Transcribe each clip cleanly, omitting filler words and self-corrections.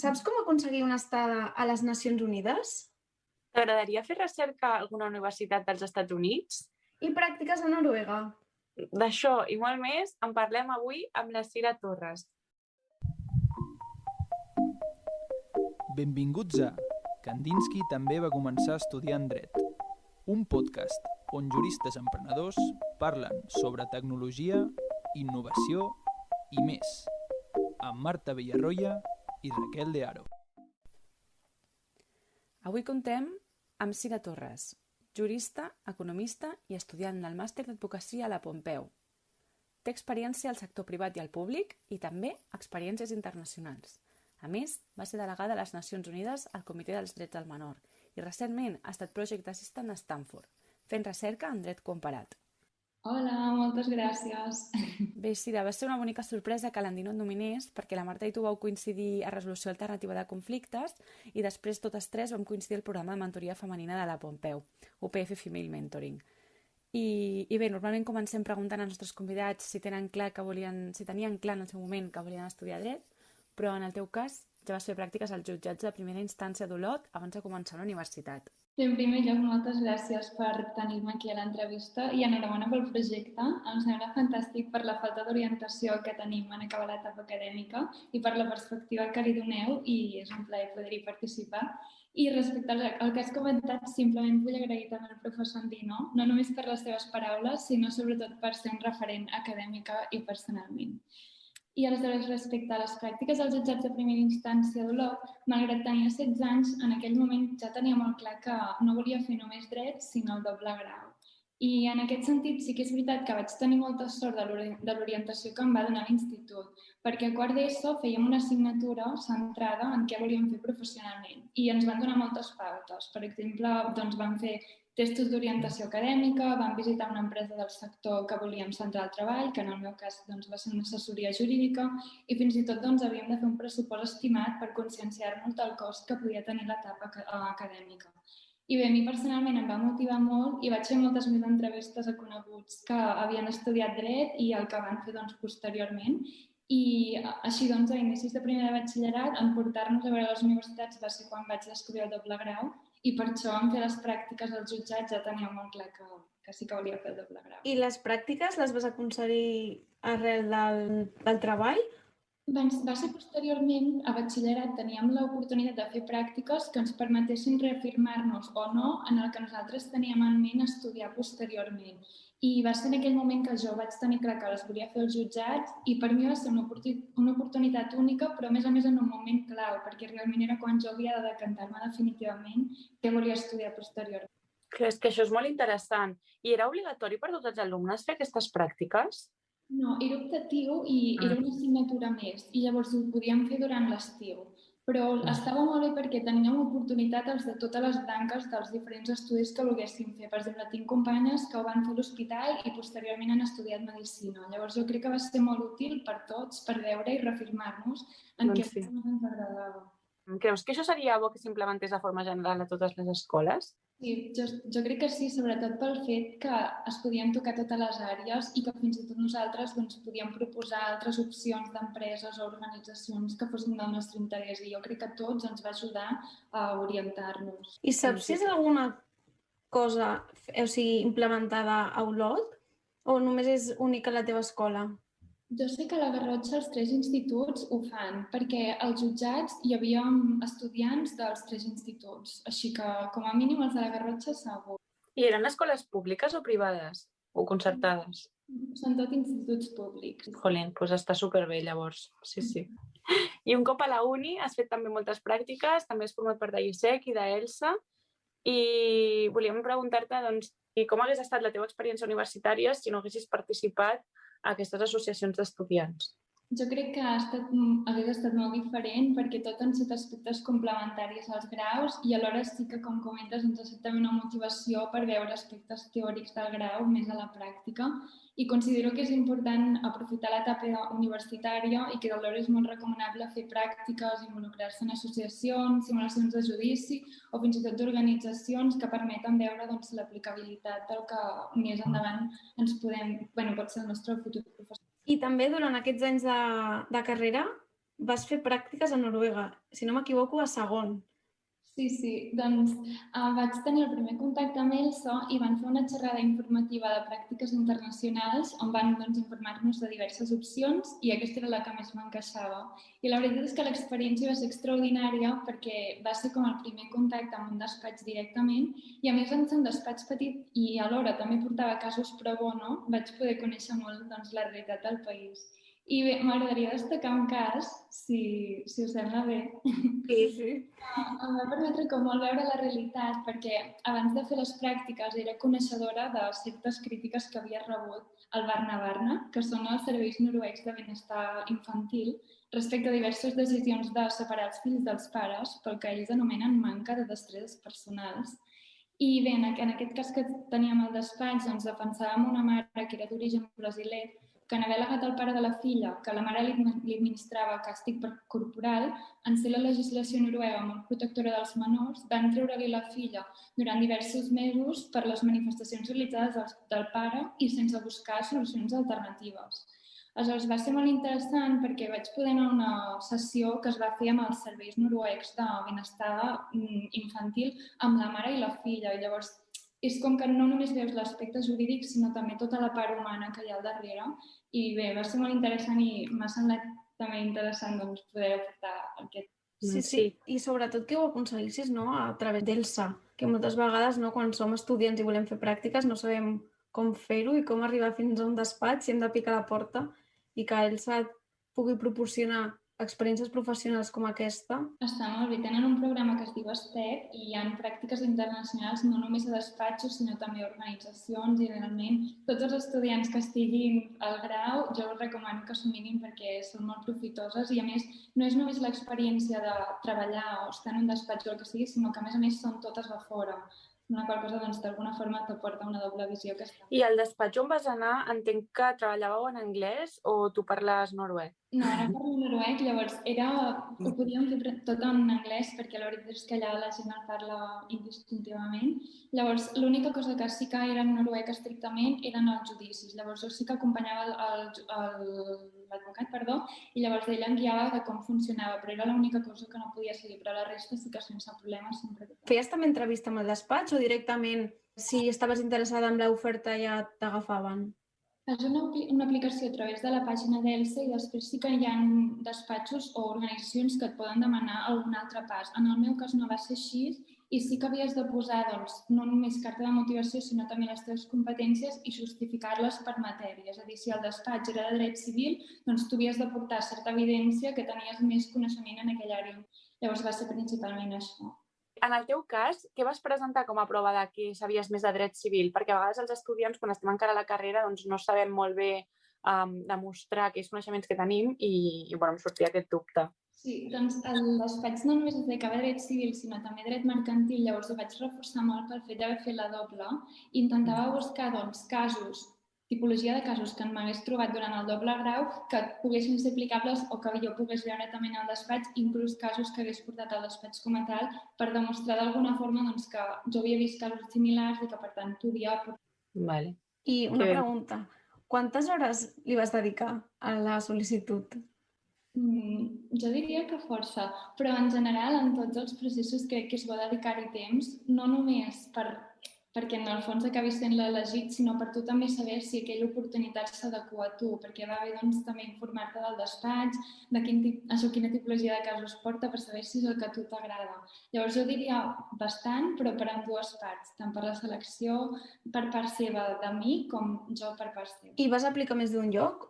Saps com aconseguir una estada a les Nacions Unides? T'agradaria fer recerca a alguna universitat dels Estats Units? I pràctiques a Noruega? D'això i molt més en parlem avui amb la Cira Torres. Benvinguts a Kandinsky també va començar estudiant dret, un podcast on juristes emprenedors parlen sobre tecnologia, innovació i més, amb Marta Villarroya i Raquel de Haro. Avui contem amb Cira Torres, jurista, economista i estudiant del màster d'advocacia a la Pompeu. Té experiència al sector privat i al públic i també experiències internacionals. A més, va ser delegada a les Nacions Unides al Comitè dels Drets del Menor i recentment ha estat Project Assistant a Stanford, fent recerca en dret comparat. Hola, moltes gràcies. Bé, Cira, va ser una bonica sorpresa que l'Andy no et nominés perquè la Marta i tu vau coincidir a resolució alternativa de conflictes i després totes tres vam coincidir al programa de mentoria femenina de la Pompeu, UPF Female Mentoring. I bé, normalment comencem preguntant als nostres convidats si tenien clar en el seu moment que volien estudiar dret, però en el teu cas ja vas fer pràctiques als jutjats de primera instància d'Olot abans de començar la universitat. En primer lloc, moltes gràcies per tenir-me aquí a l'entrevista i enhorabona pel projecte. Em sembla fantàstic per la falta d'orientació que tenim en acabar l'etapa acadèmica i per la perspectiva que li doneu i és un plaer poder-hi participar. I respecte al que has comentat, simplement vull agrair també al professor Andino, no només per les seves paraules, sinó sobretot per ser un referent acadèmica i personalment. I aleshores, respecte a les pràctiques als jutjats de primera instància d'Olot, malgrat tenir 16 anys, en aquell moment ja tenia molt clar que no volia fer només dret, sinó el doble grau. I en aquest sentit sí que és veritat que vaig tenir molta sort de l'orientació que em va donar l'institut, perquè a quart d'ESO fèiem una assignatura centrada en què volíem fer professionalment i ens van donar moltes pautes. Per exemple, vam fer testos d'orientació acadèmica, vam visitar una empresa del sector que volíem centrar el treball, que en el meu cas va ser una assessoria jurídica, i fins i tot havíem de fer un pressupost estimat per conscienciar-nos del cost que podia tenir l'etapa acadèmica. I bé, a mi personalment em va motivar molt i vaig fer moltes més entrevistes a coneguts que havien estudiat dret i el que van fer posteriorment. I així, a inicis de primer de batxillerat, en portar-nos a veure les universitats va ser quan vaig descobrir el doble grau i per això en fer les pràctiques als jutjats ja tenia molt clar que sí que volia fer el doble grau. I les pràctiques les vas aconseguir arrel del treball? Va ser posteriorment, a batxillerat teníem l'oportunitat de fer pràctiques que ens permetessin reafirmar-nos o no en el que nosaltres teníem en ment estudiar posteriorment. I va ser en aquell moment que jo vaig tenir clar que les volia fer als jutjats i per mi va ser una oportunitat única, però a més en un moment clau, perquè realment era quan jo havia de decantar-me definitivament què volia estudiar posteriorment. Clar, és que això és molt interessant. I era obligatori per tots els alumnes fer aquestes pràctiques? No, era optatiu i era una assignatura més i llavors ho podíem fer durant l'estiu. Però estava molt bé perquè teníem oportunitat els de totes les branques dels diferents estudis que volguéssim fer. Per exemple, tinc companyes que ho van fer a l'hospital i posteriorment han estudiat medicina. Llavors jo crec que va ser molt útil per tots, per veure i reafirmar-nos en què ens agradava. Creus que això seria bo que s'implementés de forma general a totes les escoles? Sí, jo crec que sí, sobretot pel fet que es podien tocar totes les àrees i que fins i tot nosaltres podíem proposar altres opcions d'empreses o organitzacions que fossin del nostre interès i jo crec que a tots ens va ajudar a orientar-nos. I saps si és alguna cosa implementada a Olot o només és única a la teva escola? Jo sé que a la Garrotxa els 3 instituts ho fan, perquè als jutjats hi havia estudiants dels 3 instituts, així que com a mínim els de la Garrotxa segur. I eren escoles públiques o privades? O concertades? Són tot instituts públics. Jolín, doncs està superbé llavors, sí. I un cop a la uni has fet també moltes pràctiques, també has format part d'ISEC i d'ELSA, i volíem preguntar-te com hagués estat la teva experiència universitària si no haguessis participat a aquestes associacions d'estudiants. Jo crec que hagués estat molt diferent perquè tot han estat aspectes complementaris als graus i alhora sí que, com comentes, ens ha estat també una motivació per veure aspectes teòrics del grau més a la pràctica i considero que és important aprofitar l'etapa universitària i que alhora és molt recomanable fer pràctiques, involucrar-se en associacions, simulacions de judici o fins i tot d'organitzacions que permeten veure l'aplicabilitat del que més endavant ens pot ser el nostre futur professional. I també durant aquests anys de carrera vas fer pràctiques a Noruega, si no m'equivoco, a segon. Sí, doncs vaig tenir el primer contacte amb Elsa i van fer una xerrada informativa de pràctiques internacionals on van informar-nos de diverses opcions i aquesta era la que més m'encaixava. I la veritat és que l'experiència va ser extraordinària perquè va ser com el primer contacte amb un despatx directament i a més en ser un despatx petit i alhora també portava casos pro bono, vaig poder conèixer molt la realitat del país. I bé, m'agradaria destacar un cas, si us sembla bé. Sí. Em va permetre com molt veure la realitat perquè abans de fer les pràctiques era coneixedora de certes crítiques que havia rebut el Barna, que són els serveis noruecs de benestar infantil, respecte a diverses decisions de separar els fills dels pares pel que ells anomenen manca de destreses personals. I bé, en aquest cas que teníem al despatx, defensàvem una mare que era d'origen brasiler que en haver legat el pare de la filla, que la mare li administrava càstig corporal, en ser la legislació noruega molt protectora dels menors, van treure-li la filla durant diversos mesos per les manifestacions realitzades del pare i sense buscar solucions alternatives. Aleshores, va ser molt interessant perquè vaig poder anar a una sessió que es va fer amb els serveis noruecs de benestar infantil amb la mare i la filla. I llavors, és com que no només veus l'aspecte jurídic, sinó també tota la part humana que hi ha al darrere. I bé, va ser molt interessant i m'ha semblat també interessant poder aportar aquest. Sí. I sobretot que ho aconseguissis a través d'Elsa, que moltes vegades quan som estudiants i volem fer pràctiques no sabem com fer-ho i com arribar fins a un despatx i hem de picar la porta i que Elsa et pugui proporcionar experiències professionals com aquesta. Està molt bé. Tenen un programa que es diu STEP i hi ha pràctiques internacionals no només a despatxos, sinó també a organitzacions i realment tots els estudiants que estiguin al grau jo us recomano que s'ho mirin perquè són molt profitoses i a més no és només l'experiència de treballar o estar en un despatx o el que sigui, sinó que a més són totes a fora. Una qual cosa d'alguna forma t'aporta una doble visió que està. I al despatx on vas anar, entenc que treballàveu en anglès o tu parles noruec? No, ara parlo noruec, llavors ho podíem fer tot en anglès perquè la veritat és que allà la gent el parla indistintivament. Llavors, l'única cosa que sí que era en noruec estrictament eren els judicis. Llavors, jo sí que acompanyava l'advocat, i llavors ell em guiava de com funcionava, però era l'única cosa que no podia seguir, però la resta sí que sense problemes sempre. Feies també entrevista amb el despatx o directament, si estaves interessada en l'oferta, ja t'agafaven? És una aplicació a través de la pàgina d'Elsa i després sí que hi ha despatxos o organitzacions que et poden demanar algun altre pas. En el meu cas no va ser així i sí que havies de posar no només carta de motivació, sinó també les teves competències i justificar-les per matèria. És a dir, si el despatx era de dret civil, doncs tu havies de portar certa evidència que tenies més coneixement en aquella àrea. Llavors va ser principalment això. En el teu cas, què vas presentar com a prova de que sabies més de dret civil? Perquè a vegades els estudiants, quan estem encara a la carrera, no sabem molt bé demostrar aquells coneixements que tenim i em sortia aquest dubte. Sí, doncs el despatx no només es dedicava a dret civil, sinó també a dret mercantil, llavors ho vaig reforçar molt pel fet d'haver fet la doble i intentava buscar casos, tipologia de casos que m'hagués trobat durant el doble grau que poguessin ser aplicables o que jo pogués veure també en el despatx, inclús casos que hagués portat al despatx com a tal, per demostrar d'alguna forma que jo havia vist casos similars i que, per tant, podia... Vale. I una pregunta. Quantes hores li vas dedicar a la sol·licitud? Jo diria que força, però en general en tots els processos crec que és bo dedicar-hi temps, no només perquè en el fons acabis sent l'elegit, sinó per tu també saber si aquella oportunitat s'adequa a tu, perquè va bé també informar-te del despatx, de quina tipologia de casos porta, per saber si és el que a tu t'agrada. Llavors jo diria bastant, però per dues parts, tant per la selecció per part seva de mi com jo per part seva. I vas aplicar més d'un lloc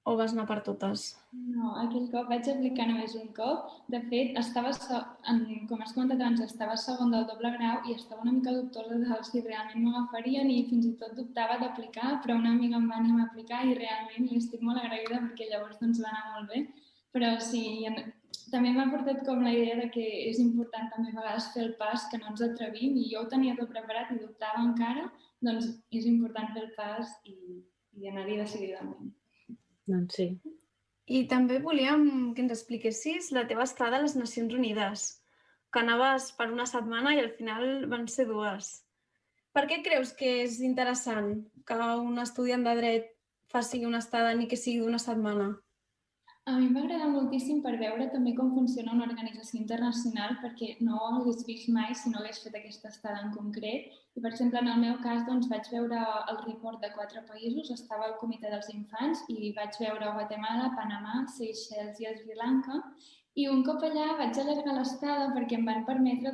o vas anar per totes? No, aquell cop vaig aplicar només un cop. De fet, com has comentat abans, estava segon del doble grau i estava una mica dubtosa de si realment m'agafarien i fins i tot dubtava d'aplicar, però una amiga em va animar a aplicar i realment li estic molt agraïda perquè llavors va anar molt bé. Però sí, també m'ha portat com la idea de que és important també a vegades fer el pas, que no ens atrevim i jo ho tenia tot preparat i dubtava encara, doncs és important fer el pas i anar-hi decididament. Doncs sí. I també volíem que ens expliquessis la teva estada a les Nacions Unides, que anaves per una setmana i al final van ser 2. Per què creus que és interessant que un estudiant de dret faci una estada ni que sigui d'una setmana? A mi m'agrada moltíssim per veure també com funciona una organització internacional, perquè no ho hagués vist mai si no hagués fet aquesta estada en concret. I, per exemple, en el meu cas, doncs, vaig veure el report de 4 països, estava al Comitè dels Infants, i vaig veure Guatemala, Panamà, Seychelles i Sri Lanka. I un cop allà vaig allargar l'estada perquè em van permetre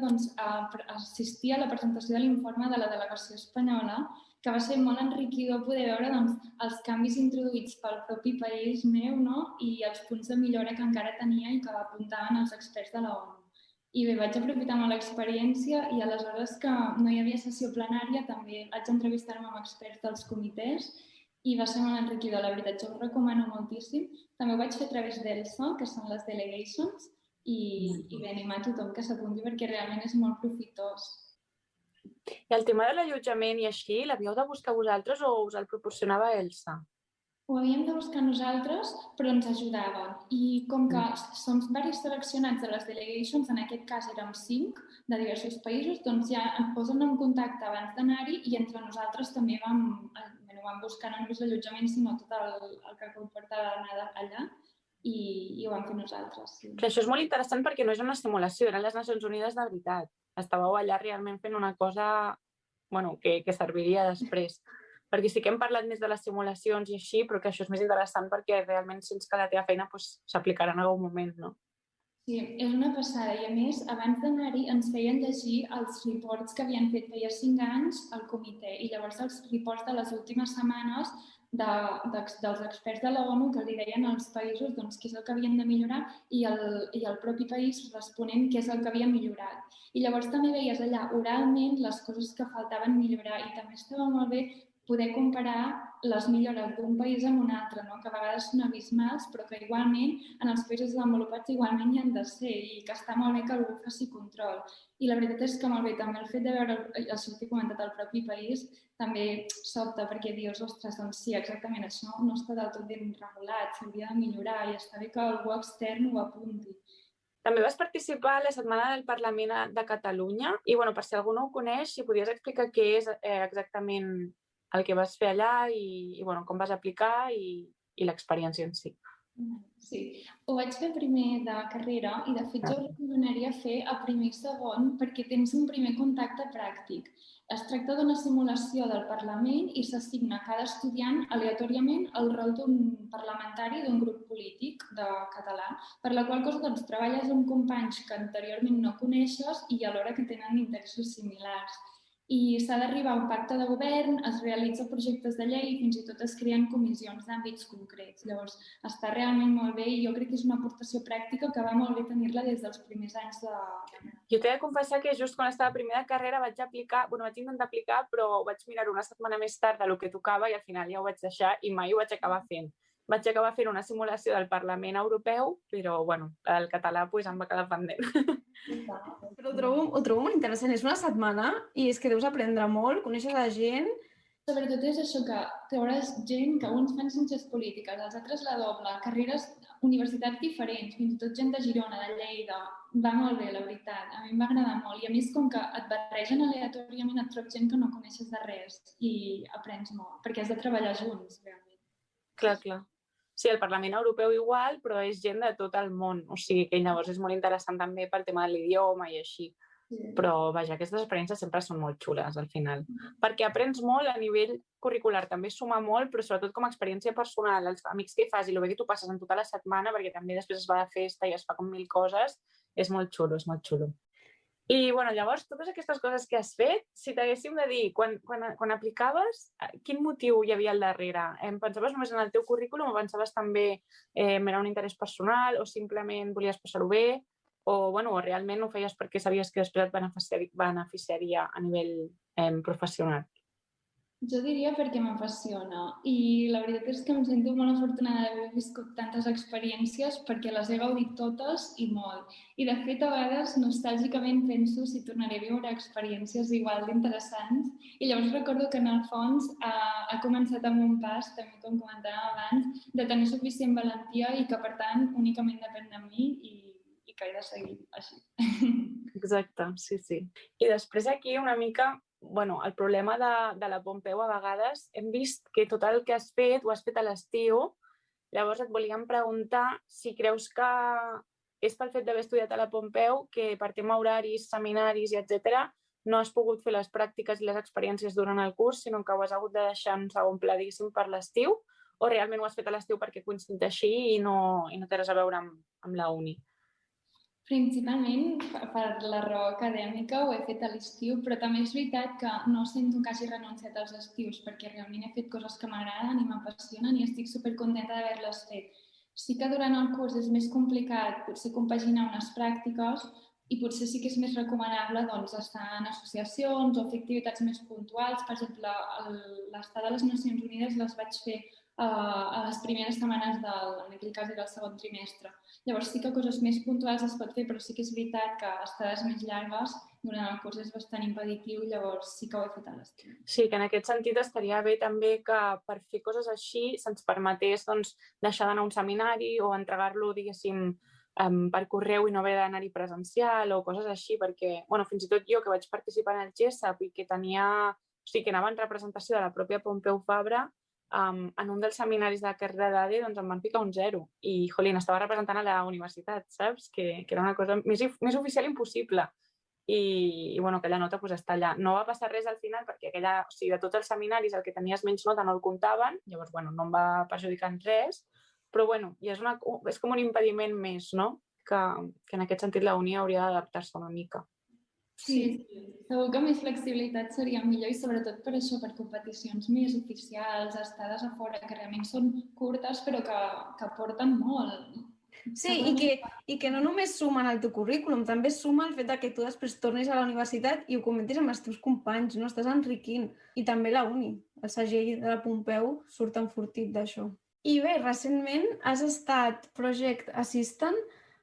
assistir a la presentació de l'informe de la delegació espanyola, que va ser molt enriquidor poder veure els canvis introduïts pel propi país meu, no? I els punts de millora que encara tenia i que apuntaven els experts de la ONU. I bé, vaig aprofitar molt l'experiència i aleshores que no hi havia sessió plenària també vaig entrevistar-me amb experts dels comitès i va ser molt enriquidor, la veritat, jo ho recomano moltíssim. També ho vaig fer a través d'ELSA, que són les delegations, i bé, animar a tothom que s'apunti perquè realment és molt profitós. I el tema de l'allotjament i així, l'havíeu de buscar vosaltres o us el proporcionava Elsa? Ho havíem de buscar nosaltres, però ens ajudaven. I com que som diversos seleccionats de les delegations, en aquest cas érem 5 de diversos països, doncs ja ens posen en contacte abans d'anar-hi i entre nosaltres també vam buscar no només l'allotjament, sinó tot el que comporta anar allà i ho vam fer nosaltres. Sí. Clar, això és molt interessant perquè no és una simulació, eren les Nacions Unides de veritat. Estàveu allà realment fent una cosa que serviria després. Perquè sí que hem parlat més de les simulacions i així, però que això és més interessant perquè realment sents que la teva feina s'aplicarà en algun moment, no? Sí, és una passada. I a més, abans d'anar-hi ens feien llegir els reports que havien fet feia 5 anys al comitè i llavors els reports de les últimes setmanes dels experts de la ONU que li deien als països què és el que havien de millorar i el propi país responent què és el que havia millorat. I llavors també veies allà oralment les coses que faltaven millorar i també estava molt bé poder comparar les millores d'un país amb un altre, no? Que a vegades són abismals, però que igualment en els països desenvolupats igualment hi han de ser i que està molt bé que algú faci control. I la veritat és que molt bé, també el fet de veure això que he comentat al propi país també sobta perquè dius, ostres, doncs sí, exactament, això no està del tot ben regulat, s'hauria de millorar i està bé que algú extern ho apunti. També vas participar a la Setmana del Parlament de Catalunya i, per si algú no ho coneix, si podies explicar què és exactament el que vas fer allà i com vas aplicar i l'experiència en si. Sí, ho vaig fer primer de carrera i de fet jo ho recomanaria fer a primer i segon perquè tens un primer contacte pràctic. Es tracta d'una simulació del Parlament i s'assigna a cada estudiant aleatòriament el rol d'un parlamentari d'un grup polític de català, per la qual cosa treballes amb companys que anteriorment no coneixes i alhora que tenen interessos similars. I s'ha d'arribar a un pacte de govern, es realitzen projectes de llei i fins i tot es creen comissions d'àmbits concrets. Llavors, està realment molt bé i jo crec que és una aportació pràctica que va molt bé tenir-la des dels primers anys de... Jo t'he de confessar que just quan estava a primera carrera vaig intentar aplicar, però vaig mirar-ho una setmana més tard del que tocava i al final ja ho vaig deixar i mai ho vaig acabar fent. Vaig acabar fent una simulació del Parlament Europeu, però el català em va quedar pendent. Però ho trobo molt interessant. És una setmana i és que deus aprendre molt, conèixer la gent. Sobretot és això que veuràs gent que uns fan ciències polítiques, els altres la doble, carreres, universitats diferents, fins i tot gent de Girona, de Lleida. Va molt bé, la veritat. A mi em va agradar molt. I a més, com que et barregen aleatòriament, et trobes gent que no coneixes de res i aprens molt, perquè has de treballar junts, realment. Clar. Sí, el Parlament Europeu igual, però és gent de tot el món. O sigui que llavors és molt interessant també pel tema de l'idioma i així. Sí. Però, vaja, aquestes experiències sempre són molt xules, al final. Perquè aprens molt a nivell curricular, també suma molt, però sobretot com a experiència personal, els amics que hi fas i el bé que tu passes en tota la setmana, perquè també després es va de festa i es fa com 1000 coses, és molt xulo, és molt xulo. I, llavors, totes aquestes coses que has fet, si t'haguéssim de dir, quan aplicaves, quin motiu hi havia al darrere? Pensaves només en el teu currículum o pensaves també era un interès personal o simplement volies passar-ho bé? O realment ho feies perquè sabies que després et beneficiaria a nivell professional? Jo diria perquè m'apassiona i la veritat és que em sento molt afortunada d'haver viscut tantes experiències perquè les he gaudit totes i molt. I de fet, a vegades, nostàlgicament penso si tornaré a viure experiències igual d'interessants i llavors recordo que en el fons ha començat amb un pas, també com comentàvem abans, de tenir suficient valentia i que per tant únicament depèn de mi i que he de seguir així. Exacte, sí. I després aquí una mica... el problema de la Pompeu a vegades hem vist que tot el que has fet ho has fet a l'estiu Llavors et volíem preguntar si creus que és pel fet d'haver estudiat a la Pompeu que per tema horaris, seminaris i etc. no has pogut fer les pràctiques i les experiències durant el curs, sinó que ho has hagut de deixar en segon pla, diguéssim, per l'estiu, o realment ho has fet a l'estiu perquè coincidit així i no té res a veure amb la uni? Principalment per la raó acadèmica ho he fet a l'estiu, però també és veritat que no sento que hagi renunciat als estius perquè realment he fet coses que m'agraden i m'apassionen i estic supercontenta d'haver-les fet. Sí que durant el curs és més complicat potser compaginar unes pràctiques i potser sí que és més recomanable estar en associacions o fer activitats més puntuals. Per exemple, l'estada a les Nacions Unides les vaig fer a les primeres setmanes en aquell cas era el segon trimestre. Llavors sí que coses més puntuals es pot fer, però sí que és veritat que estades més llargues durant el curs és bastant impeditiu, llavors sí que ho he fet a l'estiu. Sí, que en aquest sentit estaria bé també que per fer coses així se'ns permetés deixar d'anar a un seminari o entregar-lo, diguéssim, per correu i no haver d'anar-hi presencial o coses així, perquè, fins i tot jo que vaig participar en el GESAP i que que anava en representació de la pròpia Pompeu Fabra, en un dels seminaris de carrera d'ADE em van picar un 0 i, estava representant a la universitat, saps? Que era una cosa més oficial impossible. I aquella nota està allà. No va passar res al final perquè de tots els seminaris el que tenies menys nota no el comptaven, llavors no em va perjudicar en res, però és com un impediment més, no? Que en aquest sentit la uni hauria d'adaptar-se una mica. Sí, segur que més flexibilitat seria millor i sobretot per això, per competicions més oficials, estades a fora, que realment són curtes però que aporten molt. Sí, i que no només sumen al teu currículum, també suma el fet que tu després tornis a la universitat i ho comentis amb els teus companys, no? Estàs enriquint. I també la uni, el segell de la Pompeu surt enfortit d'això. I bé, recentment has estat Project Assistant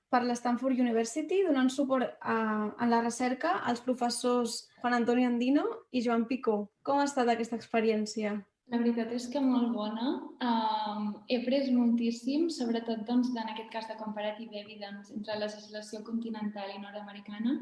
per l'Stanford University, donant suport en la recerca als professors Juan Antonio Andino i Joan Picó. Com ha estat aquesta experiència? La veritat és que molt bona. He après moltíssim, sobretot en aquest cas de comparative evidence entre la legislació continental i nord-americana,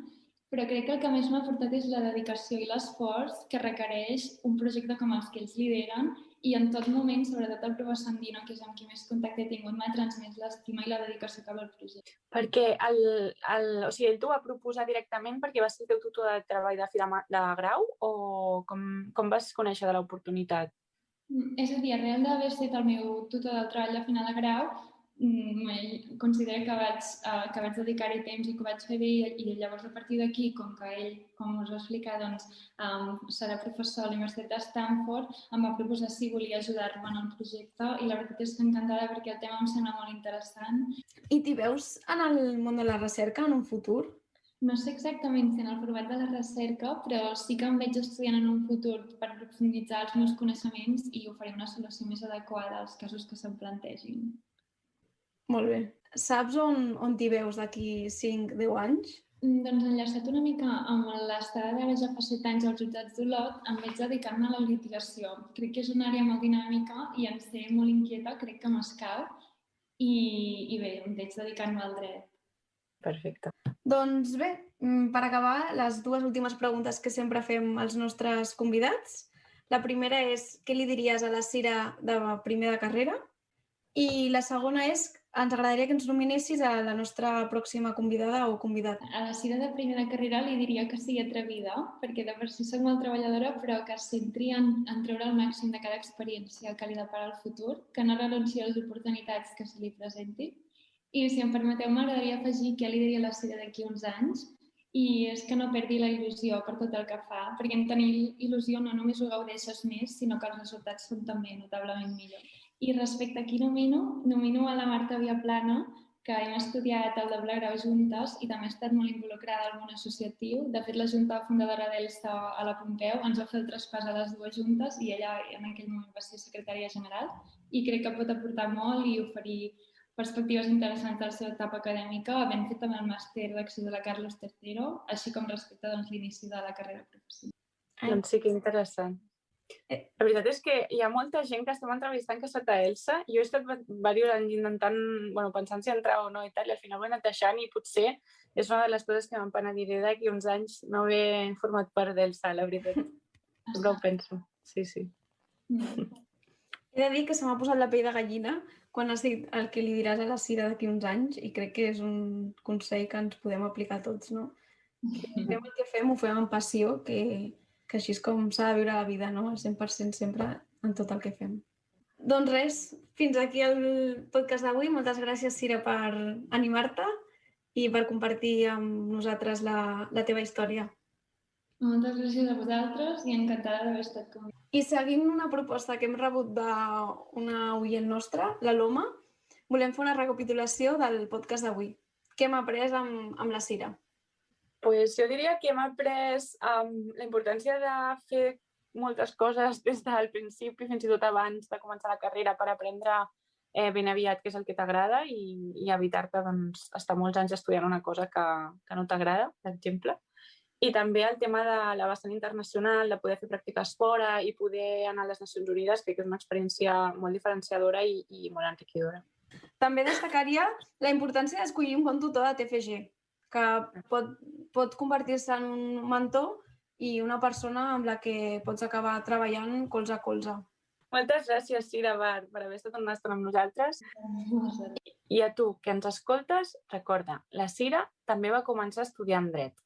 però crec que el que més m'ha aportat és la dedicació i l'esforç que requereix un projecte com els que ells lideren i en tot moment, sobretot el professor Andino, que és amb qui més contacte he tingut, m'ha transmès l'estima i la dedicació cap al projecte. Perquè ell t'ho va proposar directament perquè va ser el teu tutor de treball de fi de grau o com vas conèixer de l'oportunitat? És a dir, arrel d'haver estat el meu tutor del treball de final de grau, considero que vaig dedicar-hi temps i que ho vaig fer bé i llavors a partir d'aquí, com que ell, com us va explicar, serà professor a la Universitat de Stanford, em va proposar si volia ajudar-me en el projecte i la veritat és que encantada perquè el tema em sembla molt interessant. I t'hi veus en el món de la recerca en un futur? No sé exactament si en el format de la recerca, però sí que em veig estudiant en un futur per profunditzar els meus coneixements i oferir una solució més adequada als casos que se'm plantegin. Molt bé. Saps on t'hi veus d'aquí 5-10 anys? Doncs enllaçat una mica amb l'estada d'ara ja fa 7 anys als jutjats d'Olot, em veig dedicant-me a la litigació. Crec que és una àrea molt dinàmica i en ser molt inquieta, crec que m'escau i bé, em veig dedicant-me al dret. Perfecte. Doncs bé, per acabar, les dues últimes preguntes que sempre fem als nostres convidats. La primera és, què li diries a la Cira de primer de carrera? I la segona és, ens agradaria que ens nominessis a la nostra pròxima convidada o convidat. A la Cira de primer de carrera li diria que sigui atrevida, perquè de per si soc molt treballadora, però que es centri en treure el màxim de cada experiència que li depara el futur, que no renunciï a les oportunitats que se li presenti. I si em permeteu, m'agradaria afegir què li diria a la Cira d'aquí uns anys, i és que no perdi la il·lusió per tot el que fa, perquè en tenir il·lusió no només ho gaudeixes més, sinó que els resultats són també notablement millors. I respecte a qui nomino a la Marta Viaplana, que hem estudiat el doble grau juntes i també ha estat molt involucrada al món associatiu. De fet, la Junta fundadora d'ELSA a la Pompeu ens va fer el traspàs a les dues juntes i ella en aquell moment va ser secretària general i crec que pot aportar molt i oferir perspectives interessants a la seva etapa acadèmica, havent fet també el màster d'acció de la Carlos III, així com respecte l'inici de la carrera professional. Doncs sí, que interessant. La veritat és que hi ha molta gent que estem entrevistant que ha estat a ELSA. Jo he estat diversos anys intentant, pensant si entrar o no i tal, i al final ho he anat deixant i potser és una de les coses que m'empenediré d'aquí uns anys no haver format part d'ELSA, la veritat. Sempre ho penso, sí. He de dir que se m'ha posat la pell de gallina quan has dit el que li diràs a la Cira d'aquí uns anys i crec que és un consell que ens podem aplicar tots, no? Que fem el que fem, ho fem amb passió, que així és com s'ha de viure la vida, no? Al 100% sempre en tot el que fem. Doncs res, fins aquí el podcast d'avui. Moltes gràcies, Cira, per animar-te i per compartir amb nosaltres la teva història. Moltes gràcies a vosaltres i encantada d'haver estat conmigo. I seguint una proposta que hem rebut d'una oient nostra, la Loma, volem fer una recapitulació del podcast d'avui. Què hem après amb la Cira? Pues jo diria que hem après la importància de fer moltes coses des del principi, fins i tot abans de començar la carrera, per aprendre ben aviat què és el que t'agrada i evitar-te estar molts anys estudiant una cosa que no t'agrada, per exemple. I també el tema de la vessant internacional, de poder fer pràctiques fora i poder anar a les Nacions Unides, crec que és una experiència molt diferenciadora i molt enriquidora. També destacaria la importància d'escollir un bon tutor de TFG, que pot convertir-se en un mentor i una persona amb la que pots acabar treballant colze a colze. Moltes gràcies, Cira, per haver estat una estona amb nosaltres. I a tu, que ens escoltes, recorda, la Cira també va començar estudiant dret.